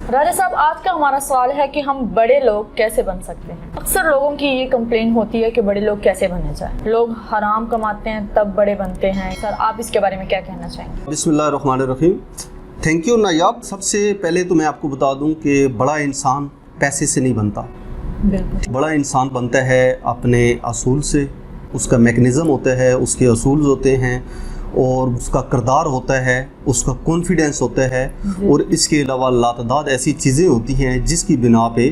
राजा साहब, आज का हमारा सवाल है कि हम बड़े लोग कैसे बन सकते हैं। अक्सर लोगों की ये कंप्लेन होती है कि बड़े लोग कैसे बने जाए, लोग हराम कमाते हैं तब बड़े बनते हैं। सर, आप इसके बारे में क्या कहना चाहेंगे? बिस्मिल्लाहिर्रहमानिर्रहीम। थैंक यू नायाब। सबसे पहले तो मैं आपको बता दूं कि बड़ा इंसान पैसे से नहीं बनता। बिल्कुल। बड़ा इंसान बनता है अपने असूल से, उसका मैकेनिज़्म होता है, उसके असूल होते हैं और उसका किरदार होता है, उसका कॉन्फिडेंस होता है और इसके अलावा लातदाद ऐसी चीज़ें होती हैं जिसकी बिना पे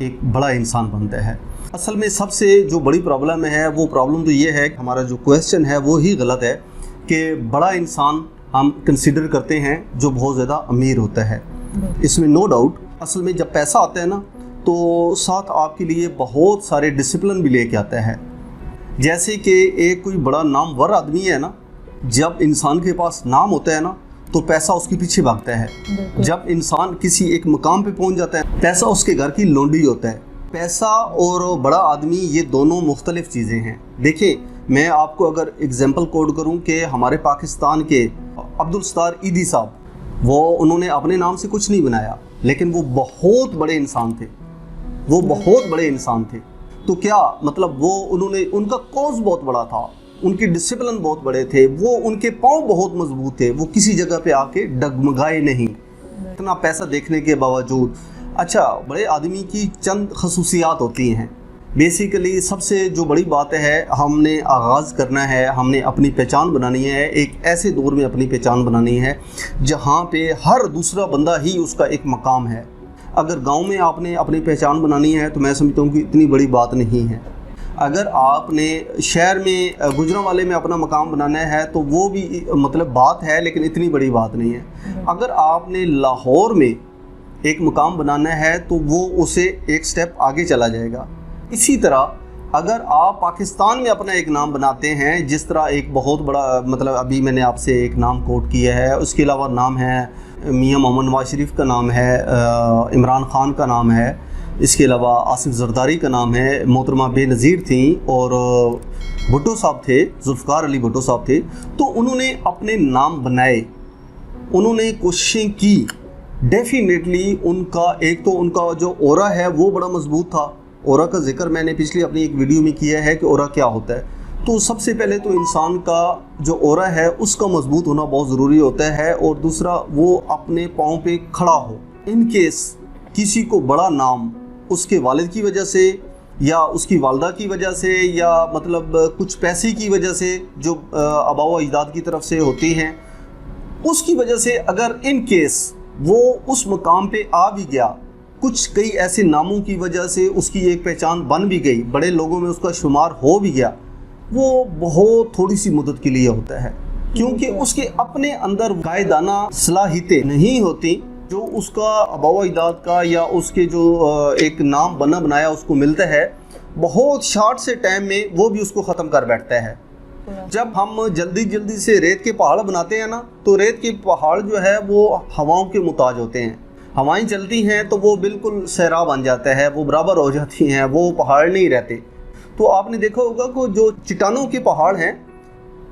एक बड़ा इंसान बनता है। असल में सबसे जो बड़ी प्रॉब्लम है वो प्रॉब्लम तो ये है कि हमारा जो क्वेश्चन है वो ही गलत है कि बड़ा इंसान हम कंसिडर करते हैं जो बहुत ज़्यादा अमीर होता है। इसमें नो डाउट असल में जब पैसा आता है ना तो साथ आपके लिए बहुत सारे डिसिप्लिन भी लेके आता है। जैसे कि एक कोई बड़ा नामवर आदमी है ना, जब इंसान के पास नाम होता है ना तो पैसा उसके पीछे भागता है। जब इंसान किसी एक मकाम पे पहुंच जाता है, पैसा उसके घर की लौंडी होता है। पैसा और बड़ा आदमी ये दोनों मुख्तलिफ चीज़ें हैं। देखिए, मैं आपको अगर एग्जांपल कोड करूं कि हमारे पाकिस्तान के अब्दुल सत्तार ईदी साहब, वो उन्होंने अपने नाम से कुछ नहीं बनाया, लेकिन वो बहुत बड़े इंसान थे। वो बहुत बड़े इंसान थे। तो क्या मतलब वो उन्होंने, उनका कॉज बहुत बड़ा था, उनके डिसिप्लिन बहुत बड़े थे, वो उनके पाँव बहुत मजबूत थे, वो किसी जगह पे आके डगमगाए नहीं इतना पैसा देखने के बावजूद। अच्छा, बड़े आदमी की चंद खसूसियात होती हैं। बेसिकली सबसे जो बड़ी बात है, हमने आगाज़ करना है, हमने अपनी पहचान बनानी है। एक ऐसे दौर में अपनी पहचान बनानी है जहाँ पे हर दूसरा बंदा ही उसका एक मकाम है। अगर गांव में आपने अपनी पहचान बनानी है तो मैं समझता हूँ कि इतनी बड़ी बात नहीं है। अगर आपने शहर में गुजरांवाले में अपना मकाम बनाना है तो वो भी मतलब बात है, लेकिन इतनी बड़ी बात नहीं है। अगर आपने लाहौर में एक मकाम बनाना है तो वो उसे एक स्टेप आगे चला जाएगा। इसी तरह अगर आप पाकिस्तान में अपना एक नाम बनाते हैं, जिस तरह एक बहुत बड़ा मतलब अभी मैंने आपसे एक नाम कोट किया है, उसके अलावा नाम है मियां मोहम्मद नवाज शरीफ का नाम है, इमरान ख़ान का नाम है, इसके अलावा आसिफ जरदारी का नाम है, मोहतरमा बेनज़ीर थी और भुट्टो साहब थे, जुल्फ़िकार अली भुट्टो साहब थे। तो उन्होंने अपने नाम बनाए, उन्होंने कोशिशें की। डेफिनेटली उनका एक तो उनका जो ओरा है वो बड़ा मजबूत था। ओरा का जिक्र मैंने पिछली अपनी एक वीडियो में किया है कि ओरा क्या होता है। तो सबसे पहले तो इंसान का जो ओरा है उसका मजबूत होना बहुत ज़रूरी होता है, और दूसरा वो अपने पाँव पे खड़ा हो। इन केस किसी को बड़ा नाम उसके वालिद की वजह से या उसकी वालदा की वजह से या मतलब कुछ पैसे की वजह से जो आबाओ अजदाद की तरफ से होती हैं, उसकी वजह से अगर इन केस वो उस मकाम पे आ भी गया, कुछ कई ऐसे नामों की वजह से उसकी एक पहचान बन भी गई, बड़े लोगों में उसका शुमार हो भी गया, वो बहुत थोड़ी सी मुद्दत के लिए होता है, क्योंकि उसके अपने अंदर कायदाना सलाहियतें नहीं होती जो उसका आबाओ अजदाद का या उसके जो एक नाम बना बनाया उसको मिलता है। बहुत शॉर्ट से टाइम में वो भी उसको ख़त्म कर बैठता है। जब हम जल्दी से रेत के पहाड़ बनाते हैं ना, तो रेत के पहाड़ जो है वो हवाओं के मुताज होते हैं। हवाएं चलती हैं तो वो बिल्कुल सहरा बन जाता है, वो बराबर हो जाती हैं, वो पहाड़ नहीं रहते। तो आपने देखा होगा कि जो चट्टानों के पहाड़ हैं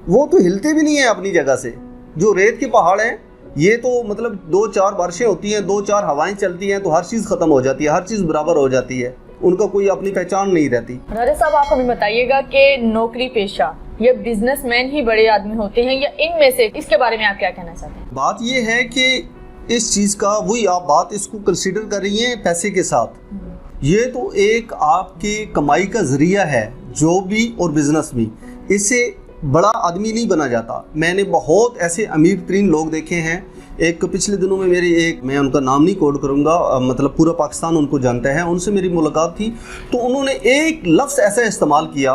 वो तो हिलते भी नहीं हैं अपनी जगह से। जो रेत के पहाड़ हैं ये तो मतलब 2-4 बारिशें होती हैं, 2-4 हवाएं चलती हैं तो हर चीज़ ख़त्म हो जाती है, हर चीज़ बराबर हो जाती है, उनका कोई अपनी पहचान नहीं रहती। राजा साहब, आप हमें बताइएगा कि नौकरी पेशा या बिजनेसमैन ही बड़े आदमी होते हैं या इनमें से, इसके बारे में आप क्या कहना चाहते हैं? बात ये है कि इस चीज़ का वही आप बात इसको कंसीडर कर रही हैं पैसे के साथ। ये तो एक आपकी कमाई का ज़रिया है, जॉब भी और बिज़नेस भी। इससे बड़ा आदमी नहीं बना जाता। मैंने बहुत ऐसे अमीर तरीन लोग देखे हैं। एक पिछले दिनों में मेरी एक, मैं उनका नाम नहीं कोड करूँगा, मतलब पूरा पाकिस्तान उनको जानता है, उनसे मेरी मुलाकात थी तो उन्होंने एक लफ्ज़ ऐसा इस्तेमाल किया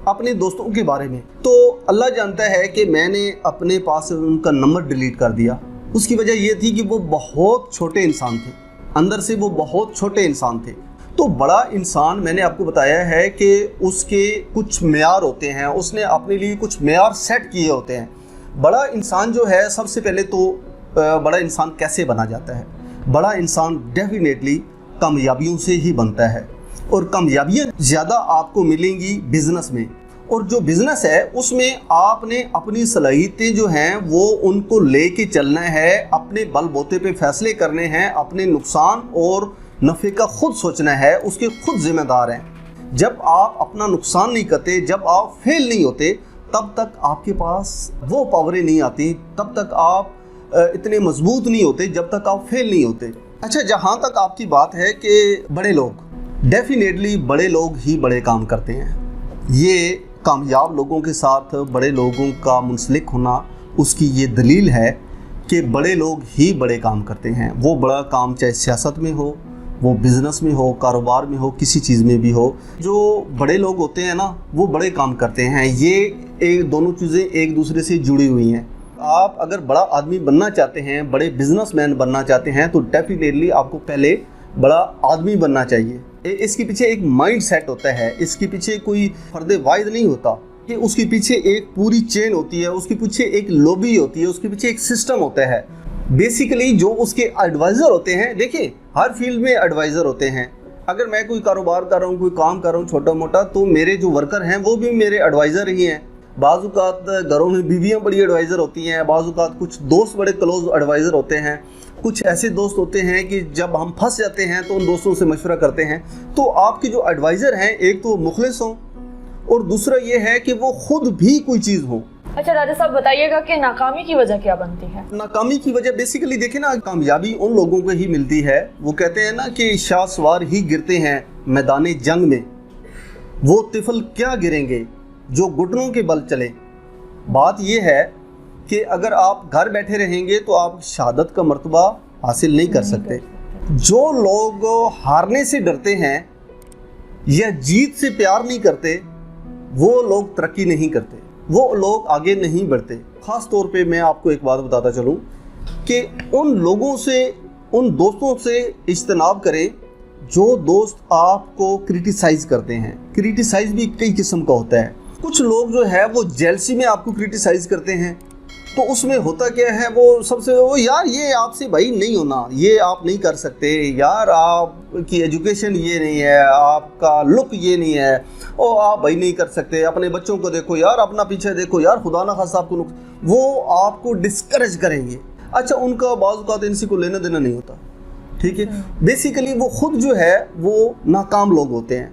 अपने दोस्तों के बारे में, तो अल्लाह जानता है कि मैंने अपने पास से उनका नंबर डिलीट कर दिया। उसकी वजह ये थी कि वो बहुत छोटे इंसान थे, अंदर से वो बहुत छोटे इंसान थे। तो बड़ा इंसान, मैंने आपको बताया है कि उसके कुछ मेयार होते हैं, उसने अपने लिए कुछ मेयार सेट किए होते हैं। बड़ा इंसान जो है, सबसे पहले तो बड़ा इंसान कैसे बना जाता है? बड़ा इंसान डेफिनेटली कामयाबियों से ही बनता है, और कामयाबियाँ ज़्यादा आपको मिलेंगी बिज़नेस में, اور جو بزنس ہے اس میں آپ نے اپنی صلاحیتیں جو ہیں وہ ان کو لے کے چلنا ہے، اپنے بل بوتے پہ فیصلے کرنے ہیں، اپنے نقصان اور نفع کا خود سوچنا ہے، اس کے خود ذمہ دار ہیں۔ جب آپ اپنا نقصان نہیں کرتے، جب آپ فیل نہیں ہوتے، تب تک آپ کے پاس وہ پاوریں نہیں آتی، تب تک آپ اتنے مضبوط نہیں ہوتے جب تک آپ فیل نہیں ہوتے۔ اچھا، جہاں تک آپ کی بات ہے کہ بڑے لوگ، ڈیفینیٹلی بڑے لوگ ہی بڑے کام کرتے ہیں۔ یہ کامیاب لوگوں کے ساتھ بڑے لوگوں کا منسلک ہونا اس کی یہ دلیل ہے کہ بڑے لوگ ہی بڑے کام کرتے ہیں۔ وہ بڑا کام چاہے سیاست میں ہو، وہ بزنس میں ہو، کاروبار میں ہو، کسی چیز میں بھی ہو، جو بڑے لوگ ہوتے ہیں نا وہ بڑے کام کرتے ہیں۔ یہ دونوں چیزیں ایک دوسرے سے جڑی ہوئی ہیں۔ آپ اگر بڑا آدمی بننا چاہتے ہیں، بڑے بزنس مین بننا چاہتے ہیں، تو ڈیفینیٹلی آپ کو پہلے بڑا آدمی بننا چاہیے۔ اس کے پیچھے ایک مائنڈ سیٹ ہوتا ہے، اس کے پیچھے کوئی فرد واحد نہیں ہوتا، کہ اس کے پیچھے ایک پوری چین ہوتی ہے، اس کے پیچھے ایک لوبی ہوتی ہے، اس کے پیچھے ایک سسٹم ہوتا ہے۔ بیسیکلی جو اس کے ایڈوائزر ہوتے ہیں، دیکھیں ہر فیلڈ میں ایڈوائزر ہوتے ہیں۔ اگر میں کوئی کاروبار کر رہا ہوں، کوئی کام کر رہا ہوں چھوٹا موٹا، تو میرے جو ورکر ہیں وہ بھی میرے ایڈوائزر ہی ہیں۔ بعض اوقات گھروں میں بیویاں بڑی ایڈوائزر ہوتی ہیں، بعض اوقات کچھ دوست بڑے کلوز ایڈوائزر ہوتے ہیں، کچھ ایسے دوست ہوتے ہیں کہ جب ہم پھنس جاتے ہیں تو ان دوستوں سے مشورہ کرتے ہیں۔ تو آپ کے جو ایڈوائزر ہیں، ایک تو مخلص ہوں، اور دوسرا یہ ہے کہ وہ خود بھی کوئی چیز ہوں۔ اچھا راجہ صاحب، بتائیے گا کہ ناکامی کی وجہ کیا بنتی ہے؟ ناکامی کی وجہ بیسیکلی دیکھیں نا، کامیابی ان لوگوں کو ہی ملتی ہے، وہ کہتے ہیں نا کہ شاہ سوار ہی گرتے ہیں میدان جنگ میں، وہ طفل کیا گریں گے جو گھٹنوں کے بل چلیں۔ بات یہ ہے کہ اگر آپ گھر بیٹھے رہیں گے تو آپ شہادت کا مرتبہ حاصل نہیں کر سکتے۔ جو لوگ ہارنے سے ڈرتے ہیں یا جیت سے پیار نہیں کرتے، وہ لوگ ترقی نہیں کرتے، وہ لوگ آگے نہیں بڑھتے۔ خاص طور پہ میں آپ کو ایک بات بتاتا چلوں کہ ان لوگوں سے، ان دوستوں سے اجتناب کریں جو دوست آپ کو کرٹیسائز کرتے ہیں۔ کرٹیسائز بھی کئی قسم کا ہوتا ہے۔ کچھ لوگ جو ہے وہ جیلسی میں آپ کو کرٹیسائز کرتے ہیں، تو اس میں ہوتا کیا ہے، وہ سب سے یار یہ آپ سے بھائی نہیں ہونا، یہ آپ نہیں کر سکتے، یار آپ کی ایجوکیشن یہ نہیں ہے، آپ کا لک یہ نہیں ہے، او آپ بھائی نہیں کر سکتے، اپنے بچوں کو دیکھو یار، اپنا پیچھے دیکھو یار، خدا نہ خواستہ آپ کو وہ آپ کو ڈسکریج کریں گے۔ اچھا، ان کا بعض اوقات ان سے کو لینا دینا نہیں ہوتا، ٹھیک ہے۔ بیسیکلی وہ خود جو ہے وہ ناکام لوگ ہوتے ہیں۔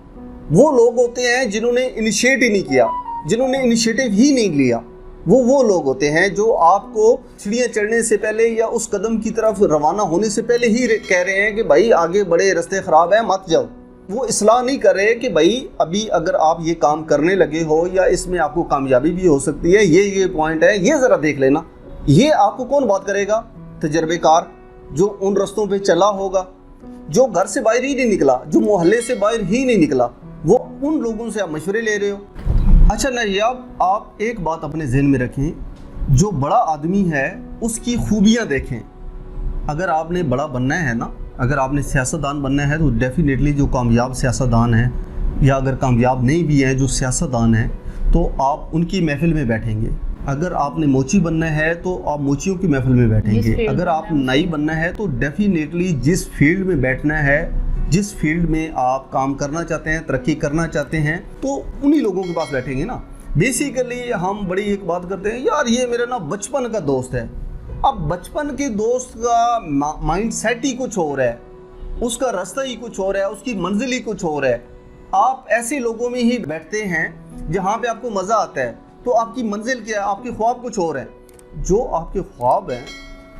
وہ لوگ ہوتے ہیں جنہوں نے انیشیٹ ہی نہیں کیا، جنہوں نے انیشیٹو ہی نہیں لیا، وہ لوگ ہوتے ہیں جو آپ کو سیڑھیاں چڑھنے سے پہلے یا اس قدم کی طرف روانہ ہونے سے پہلے ہی کہہ رہے ہیں کہ بھائی آگے بڑے رستے خراب ہیں، مت جاؤ۔ وہ اصلاح نہیں کر رہے کہ بھائی ابھی اگر آپ یہ کام کرنے لگے ہو یا اس میں آپ کو کامیابی بھی ہو سکتی ہے، یہ پوائنٹ ہے، یہ ذرا دیکھ لینا۔ یہ آپ کو کون بات کرے گا؟ تجربے کار، جو ان رستوں پہ چلا ہوگا، جو گھر سے باہر ہی نہیں نکلا، جو محلے سے باہر ہی نہیں نکلا، وہ ان لوگوں سے آپ مشورے لے رہے ہو۔ اچھا نایاب، آپ ایک بات اپنے ذہن میں رکھیں، جو بڑا آدمی ہے اس کی خوبیاں دیکھیں۔ اگر آپ نے بڑا بننا ہے نا، اگر آپ نے سیاستدان بننا ہے، تو ڈیفینیٹلی جو کامیاب سیاستدان ہیں، یا اگر کامیاب نہیں بھی ہیں جو سیاستدان ہیں، تو آپ ان کی محفل میں بیٹھیں گے۔ اگر آپ نے موچی بننا ہے تو آپ موچیوں کی محفل میں بیٹھیں گے۔ اگر آپ نائی بننا ہے تو ڈیفینیٹلی جس فیلڈ میں بیٹھنا ہے، جس فیلڈ میں آپ کام کرنا چاہتے ہیں، ترقی کرنا چاہتے ہیں، تو انہی لوگوں کے پاس بیٹھیں گے نا۔ بیسیکلی ہم بڑی ایک بات کرتے ہیں، یار یہ میرا نا بچپن کا دوست ہے۔ اب بچپن کے دوست کا مائنڈ سیٹ ہی کچھ اور ہے، اس کا راستہ ہی کچھ اور ہے، اس کی منزل ہی کچھ اور ہے۔ آپ ایسے لوگوں میں ہی بیٹھتے ہیں جہاں پہ آپ کو مزہ آتا ہے، تو آپ کی منزل کیا ہے، آپ کے خواب کچھ اور ہیں۔ جو آپ کے خواب ہیں،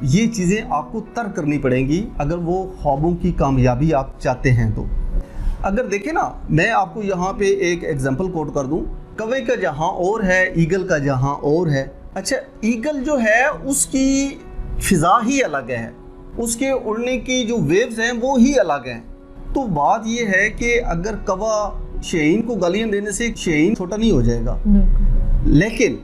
یہ چیزیں آپ کو ترک کرنی پڑیں گی اگر وہ خوابوں کی کامیابی آپ چاہتے ہیں تو۔ اگر دیکھیں نا، میں آپ کو یہاں پہ ایک ایگزامپل کوٹ کر دوں، کوے کا جہاں اور ہے، ایگل کا جہاں اور ہے۔ اچھا، ایگل جو ہے اس کی فضا ہی الگ ہے، اس کے اڑنے کی جو ویوز ہیں وہ ہی الگ ہیں۔ تو بات یہ ہے کہ اگر کوا شاہین کو گالیاں دینے سے شاہین چھوٹا نہیں ہو جائے گا، لیکن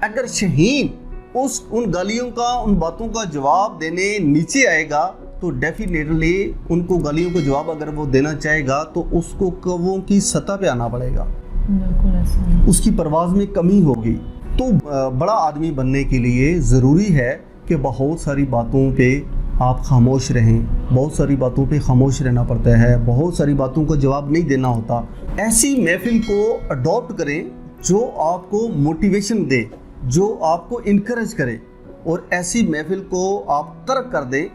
اگر شاہین ان گالیوں کا، ان باتوں کا جواب دینے نیچے آئے گا، تو ڈیفینیٹلی ان کو گالیوں کا جواب اگر وہ دینا چاہے گا تو اس کو کووں کی سطح پہ آنا پڑے گا، اس کی پرواز میں کمی ہوگی۔ تو بڑا آدمی بننے کے لیے ضروری ہے کہ بہت ساری باتوں پہ آپ خاموش رہیں، بہت ساری باتوں پہ خاموش رہنا پڑتا ہے، بہت ساری باتوں کا جواب نہیں دینا ہوتا۔ ایسی محفل کو اڈاپٹ کریں जो आपको मोटिवेशन दे, जो आपको इनकरेज करे, और ऐसी महफिल को आप तर्क कर दें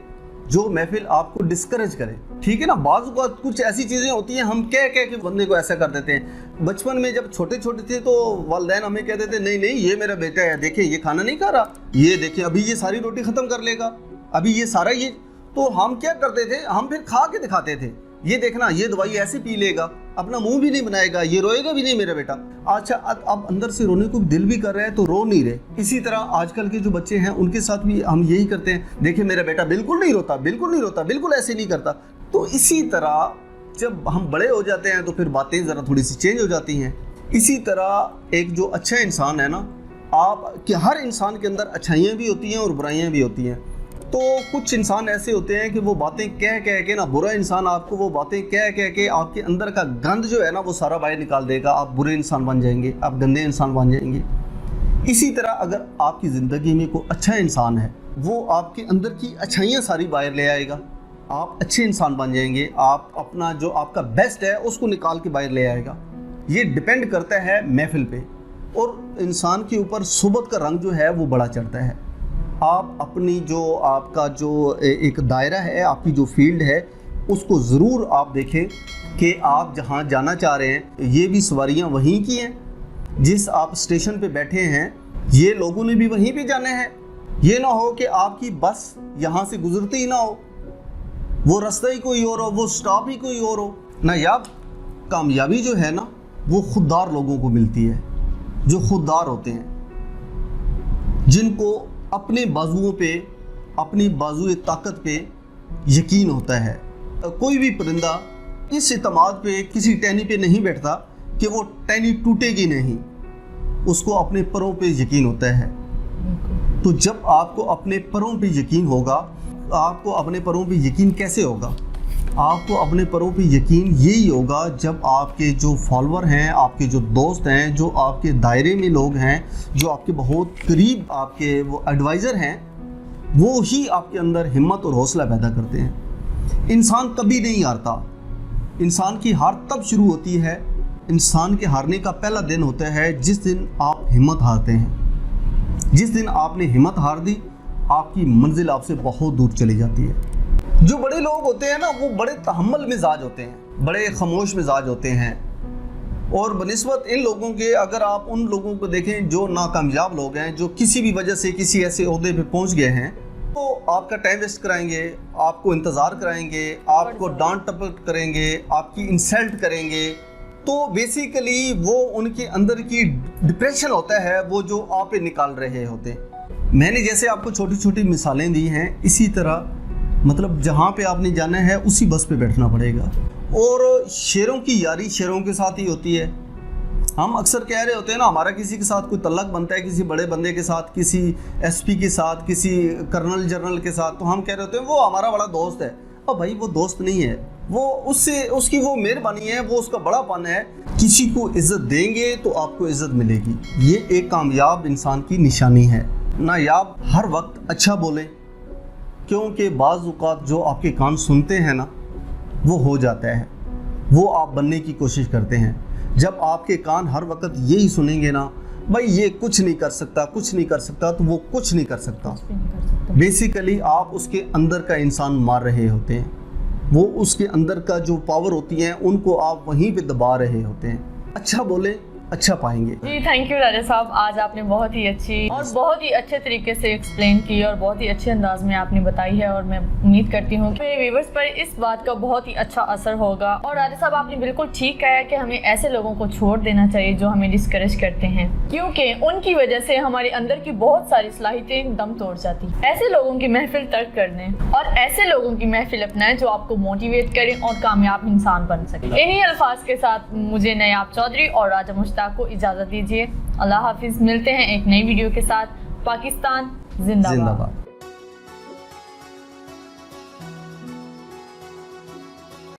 जो महफिल आपको डिस्करेज करे। ठीक है ना, बाज़ औक़ात कुछ ऐसी चीज़ें होती हैं हम कह के बंदे को ऐसा कर देते हैं। बचपन में जब छोटे छोटे थे तो वालिदैन हमें कहते थे नहीं नहीं ये मेरा बेटा है, देखिए ये खाना नहीं खा रहा, ये देखिए अभी ये सारी रोटी ख़त्म कर लेगा, अभी ये सारा ये, तो हम क्या करते थे, हम फिर खा के दिखाते थे, ये देखना ये दवाई ऐसे पी लेगा, अपना मुंह भी नहीं बनाएगा, ये रोएगा भी नहीं मेरा बेटा। अच्छा अब अंदर से रोने को दिल भी कर रहा है तो रो नहीं रहे। इसी तरह आजकल के जो बच्चे हैं उनके साथ भी हम यही करते हैं, देखिए मेरा बेटा बिल्कुल नहीं रोता, बिल्कुल नहीं रोता, बिल्कुल ऐसे नहीं करता। तो इसी तरह जब हम बड़े हो जाते हैं तो फिर बातें ज़रा थोड़ी सी चेंज हो जाती हैं। इसी तरह एक जो अच्छा इंसान है ना, आप कि हर इंसान के अंदर अच्छाइयाँ भी होती हैं और बुराइयाँ भी होती हैं। तो कुछ इंसान ऐसे होते हैं कि वो बातें कह के ना, बुरा इंसान आपको वो बातें कह के आपके अंदर का गंद जो है ना वो सारा बाहर निकाल देगा, आप बुरे इंसान बन जाएंगे, आप गंदे इंसान बन जाएंगे। इसी तरह अगर आपकी ज़िंदगी में कोई अच्छा इंसान है, वो आपके अंदर की अच्छाइयाँ सारी बाहर ले आएगा, आप अच्छे इंसान बन जाएंगे, आप अपना जो आपका बेस्ट है उसको निकाल के बाहर ले आएगा। ये डिपेंड करता है महफिल पे, और इंसान के ऊपर सोबत का रंग जो है वो बड़ा चढ़ता है। आप अपनी जो आपका जो एक दायरा है, आपकी जो फील्ड है, उसको ज़रूर आप देखें कि आप जहाँ जाना चाह रहे हैं ये भी सवारियाँ वहीं की हैं, जिस आप स्टेशन पे बैठे हैं ये लोगों ने भी वहीं पे जाना है। ये ना हो कि आपकी बस यहाँ से गुजरती ही ना हो, वो रास्ता ही कोई और हो, वो स्टॉप ही कोई और हो। नायाब कामयाबी जो है ना वो खुददार लोगों को मिलती है, जो खुददार होते हैं, जिनको अपने बाजुओं पे, अपनी बाजुए ताकत पे यकीन होता है। कोई भी परिंदा इस इत्मीनान पे किसी टहनी पे नहीं बैठता कि वो टहनी टूटेगी नहीं, उसको अपने परों पे यकीन होता है। तो जब आपको अपने परों पे यकीन होगा, आपको अपने परों पे यकीन कैसे होगा? आपको अपने परों पे यकीन यही होगा जब आपके जो फॉलोअर हैं, आपके जो दोस्त हैं, जो आपके दायरे में लोग हैं, जो आपके बहुत करीब आपके वो एडवाइज़र हैं, वो ही आपके अंदर हिम्मत और हौसला पैदा करते हैं। इंसान कभी नहीं हारता। इंसान की हार तब शुरू होती है, इंसान के हारने का पहला दिन होता है जिस दिन आप हिम्मत हारते हैं। जिस दिन आपने हिम्मत हार दी, आपकी मंजिल आपसे बहुत दूर चली जाती है। जो बड़े लोग होते हैं ना वो बड़े तहम्मुल मिजाज होते हैं, बड़े खामोश मिजाज होते हैं, और बनिस्बत इन लोगों के अगर आप उन लोगों को देखें जो नाकामयाब लोग हैं, जो किसी भी वजह से किसी ऐसे ओहदे पे पहुंच गए हैं, तो आपका टाइम वेस्ट कराएंगे, आपको इंतज़ार कराएंगे, आपको डांट टपट करेंगे, आपकी इंसल्ट करेंगे। तो बेसिकली वो उनके अंदर की डिप्रेशन होता है वो जो आप पे निकाल रहे होते हैं। मैंने जैसे आपको छोटी छोटी मिसालें दी हैं, इसी तरह मतलब जहाँ पे आपने जाना है उसी बस पे बैठना पड़ेगा। और शेरों की यारी शेरों के साथ ही होती है। हम अक्सर कह रहे होते हैं ना, हमारा किसी के साथ कोई तल्लक बनता है, किसी बड़े बंदे के साथ, किसी एसपी के साथ, किसी कर्नल जनरल के साथ, तो हम कह रहे होते हैं वो हमारा बड़ा दोस्त है। और भाई वो दोस्त नहीं है, वो उससे उसकी वो मेहरबानी है, वो उसका बड़ापन है। किसी को इज़्ज़त देंगे तो आपको इज़्ज़त मिलेगी, ये एक कामयाब इंसान की निशानी है। नायाब हर वक्त अच्छा बोलें, क्योंकि बाज़ औक़ात जो आपके कान सुनते हैं ना वो हो जाता है, वो आप बनने की कोशिश करते हैं। जब आपके कान हर वक्त यही सुनेंगे ना, भाई ये कुछ नहीं कर सकता, कुछ नहीं कर सकता, तो वो कुछ नहीं कर सकता। बेसिकली आप उसके अंदर का इंसान मार रहे होते हैं, वो उसके अंदर का जो पावर होती है उनको आप वहीं पे दबा रहे होते हैं। अच्छा बोले, अच्छा पाएंगे। जी थैंक यू राजा साहब, आज आपने बहुत ही अच्छी और बहुत ही अच्छे तरीके से एक्सप्लेन की और बहुत ही अच्छे अंदाज में आपने बताई है, और मैं उम्मीद करती हूँ कि मेरे व्यूवर्स पर इस बात का बहुत ही अच्छा असर होगा। और राजा साहब आपने बिल्कुल ठीक कहा है कि हमें ऐसे लोगों को छोड़ देना चाहिए जो हमें डिस्करेज करते हैं, क्योंकि उनकी वजह से हमारे अंदर की बहुत सारी सलाहियतें दम तोड़ जाती हैं। ऐसे लोगों की महफिल तर्क कर दें और ऐसे लोगों की महफिल अपनाएं जो आपको मोटिवेट करें और कामयाब इंसान बन सके। इन्हीं अल्फाज के साथ मुझे नायाब चौधरी और राजा मुश्ताक को इजाज़त दीजिए। अल्लाह हाफिज़। मिलते हैं एक नई वीडियो के साथ। पाकिस्तान जिंदाबाद।